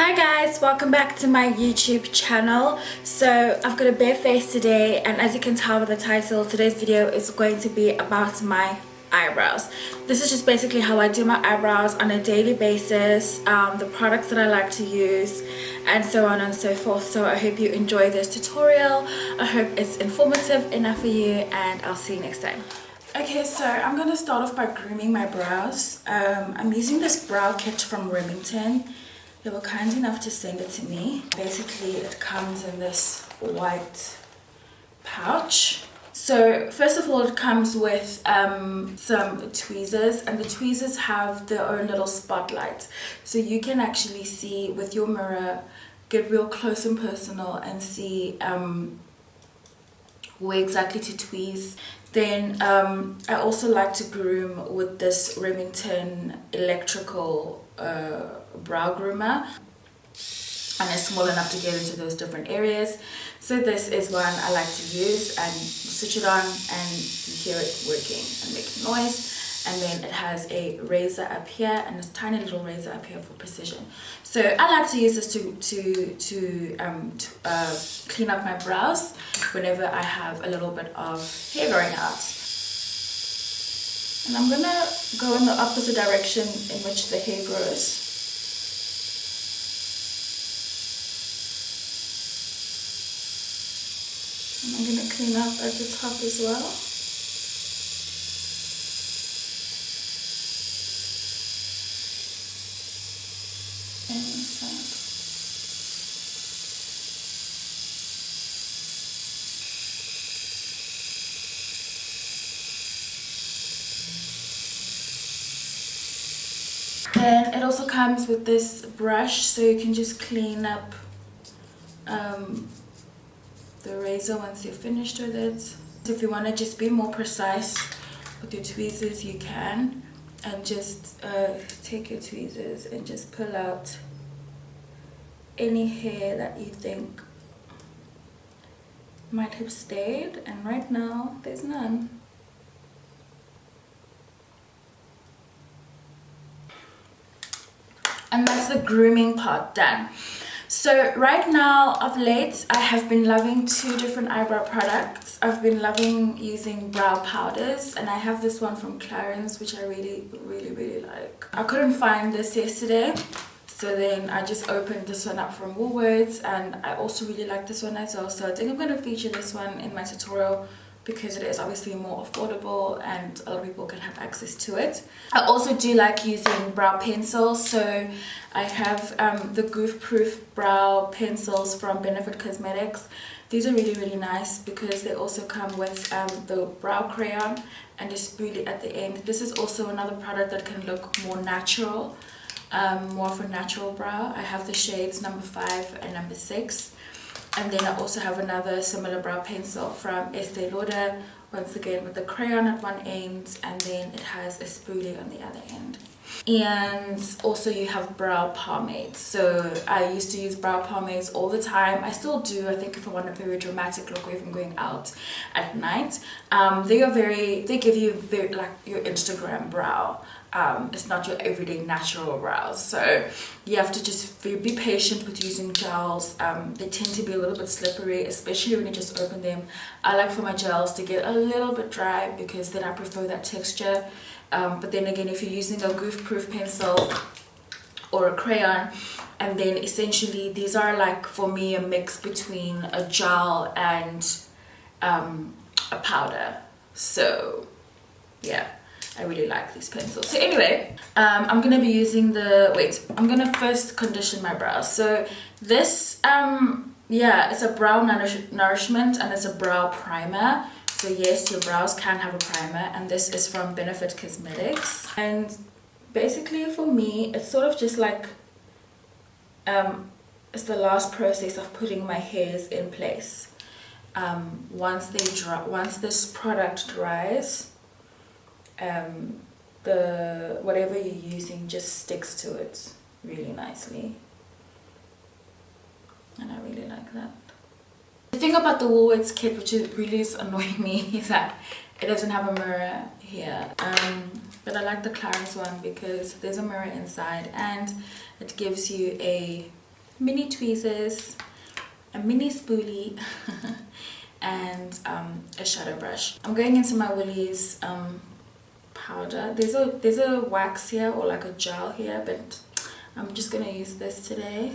Hi guys, welcome back to my YouTube channel. So I've got a bare face today, and as you can tell by the title, today's video is going to be about my eyebrows. This is just basically how I do my eyebrows on a daily basis, the products that I like to use, and so on and so forth. So I hope you enjoy this tutorial. I hope it's informative enough for you, and I'll see you next time. Okay, so I'm gonna start off by grooming my brows. I'm using this brow kit from Remington. They were kind enough to send it to me. Basically, it comes in this white pouch. So first of all, it comes with some tweezers, and the tweezers have their own little spotlights. So you can actually see with your mirror, get real close and personal and see where exactly to tweeze. Then I also like to groom with this Remington electrical brow groomer, and it's small enough to get into those different areas. So this is one I like to use, and switch it on and you hear it working and making noise. And then it has a razor up here and a tiny little razor up here for precision. So I like to use this to clean up my brows whenever I have a little bit of hair growing out. And I'm gonna go in the opposite direction in which the hair grows. And I'm gonna clean up at the top as well. Then it also comes with this brush, so you can just clean up the razor once you're finished with it. So if you want to just be more precise with your tweezers, you can, and just take your tweezers and just pull out any hair that you think might have stayed, and right now there's none. And that's the grooming part done. So right now, of late, I have been loving two different eyebrow products. I've been loving using brow powders, and I have this one from Clarins, which I really like. I couldn't find this yesterday, so then I just opened this one up from Woolworths, and I also really like this one as well. So I think I'm going to feature this one in my tutorial, because it is obviously more affordable and a lot of people can have access to it. I also do like using brow pencils, so I have the Goof proof brow pencils from Benefit Cosmetics. These are really nice because they also come with the brow crayon and a spoolie at the end. This is also another product that can look more natural, more for natural brow. I have the shades number 5 and number 6. And then I also have another similar brow pencil from Estee Lauder, once again with the crayon at one end, and then it has a spoolie on the other end. And also you have brow pomades. So I used to use brow pomades all the time. I still do, I think, if I want a very dramatic look, or if I'm going out at night. They give you very, like, your Instagram brow. It's not your everyday natural brows, so you have to just be patient with using gels. They tend to be a little bit slippery, especially when you just open them. I like for my gels to get a little bit dry, because then I prefer that texture. But then again, if you're using a Goof proof pencil or a crayon, and then essentially these are, like, for me, a mix between a gel and a powder. So yeah, I really like these pencils. So anyway, I'm gonna be using I'm gonna first condition my brows. So this, yeah, it's a brow nourishment, and it's a brow primer. So yes, your brows can have a primer, and this is from Benefit Cosmetics. And basically for me, it's sort of just like, it's the last process of putting my hairs in place. Once this product dries, whatever you're using just sticks to it really nicely, and I really like that. The thing about the Woolworths kit, which really is annoying me, is that it doesn't have a mirror here, but I like the Clarins one because there's a mirror inside, and it gives you a mini tweezers, a mini spoolie, and a shadow brush. I'm going into my Woolies powder. There's a wax here, or like a gel here, but I'm just gonna use this today.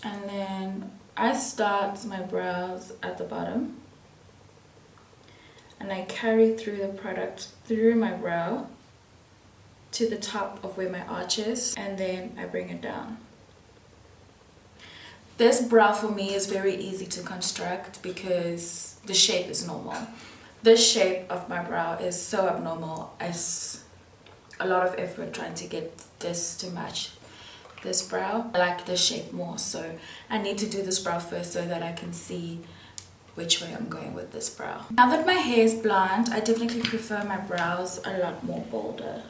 And then I start my brows at the bottom, and I carry through the product through my brow to the top of where my arch is, and then I bring it down. This brow for me is very easy to construct because the shape is normal. This shape of my brow is so abnormal. It's a lot of effort trying to get this to match this brow. I like this shape more, so I need to do this brow first so that I can see which way I'm going with this brow. Now that my hair is blonde, I definitely prefer my brows a lot more bolder.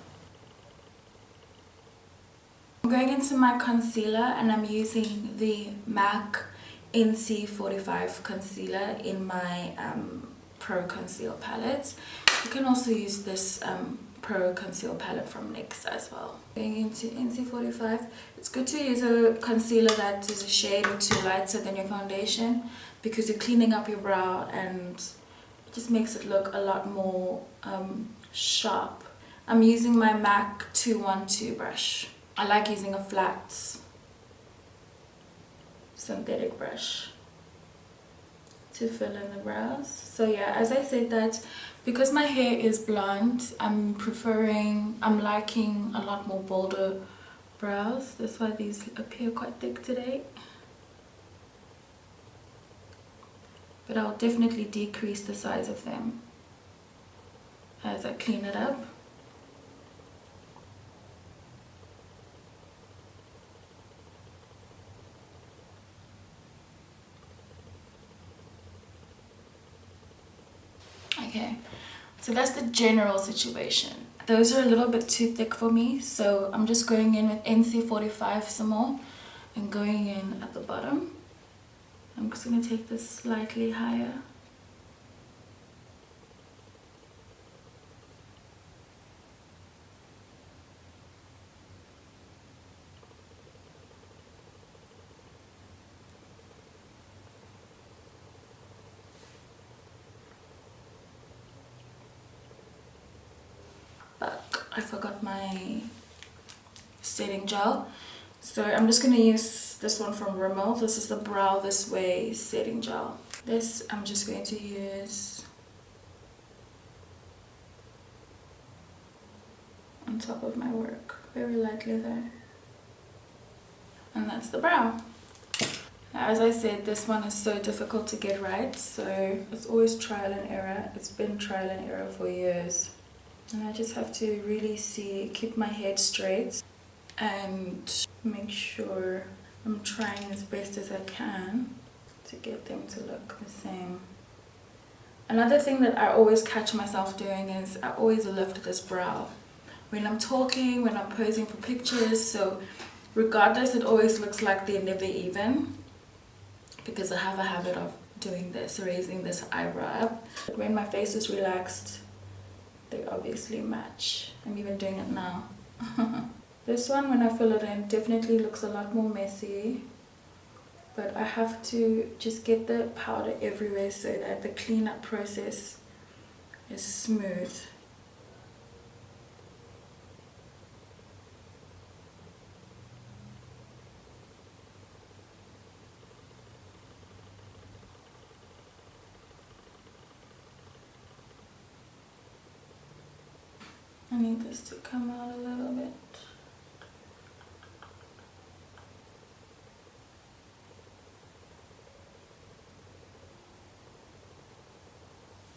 I'm going into my concealer, and I'm using the MAC NC45 concealer in my Pro Conceal palette. You can also use this Pro Conceal palette from NYX as well. Going into NC45, it's good to use a concealer that is a shade or two lighter than your foundation, because you're cleaning up your brow and it just makes it look a lot more sharp. I'm using my MAC 212 brush. I like using a flat synthetic brush to fill in the brows. So yeah, as I said, that because my hair is blonde, I'm liking a lot more bolder brows. That's why these appear quite thick today. But I'll definitely decrease the size of them as I clean it up. Okay, so that's the general situation. Those are a little bit too thick for me, so I'm just going in with NC45 some more and going in at the bottom. I'm just going to take this slightly higher. I forgot my setting gel, so I'm just going to use this one from Rimmel. This is the Brow This Way setting gel. This I'm just going to use on top of my work, very lightly there, and that's the brow. Now, as I said, this one is so difficult to get right, so it's always trial and error. It's been trial and error for years. And I just have to really keep my head straight and make sure I'm trying as best as I can to get them to look the same. Another thing that I always catch myself doing is I always lift this brow when I'm talking, when I'm posing for pictures. So regardless, it always looks like they're never even, because I have a habit of doing this, raising this eyebrow up. But when my face is relaxed, they obviously match. I'm even doing it now. This one, when I fill it in, definitely looks a lot more messy, but I have to just get the powder everywhere so that the cleanup process is smooth. I need this to come out a little bit.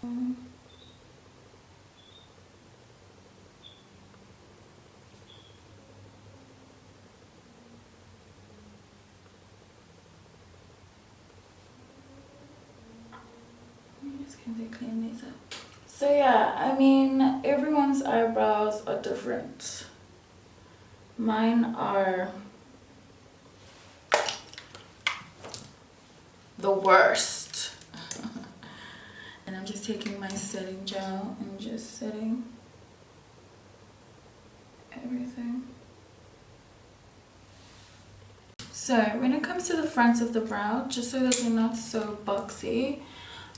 I'm just going to clean these up. So yeah, I mean, everyone's eyebrows are different. Mine are the worst. And I'm just taking my setting gel and just setting everything. So when it comes to the front of the brow, just so that they're not so boxy,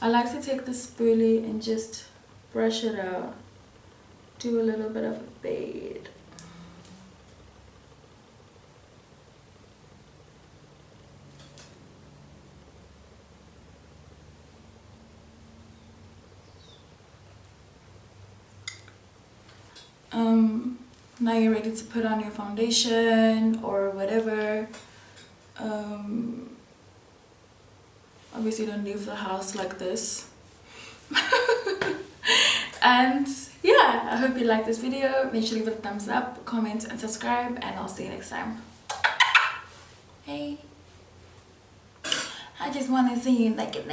I like to take the spoolie and just brush it out. Do a little bit of a fade. Now you're ready to put on your foundation or whatever. Obviously don't leave the house like this. And yeah, I hope you like this video. Make sure to give it a thumbs up, comment and subscribe, and I'll see you next time. Hey, I just want to see you naked.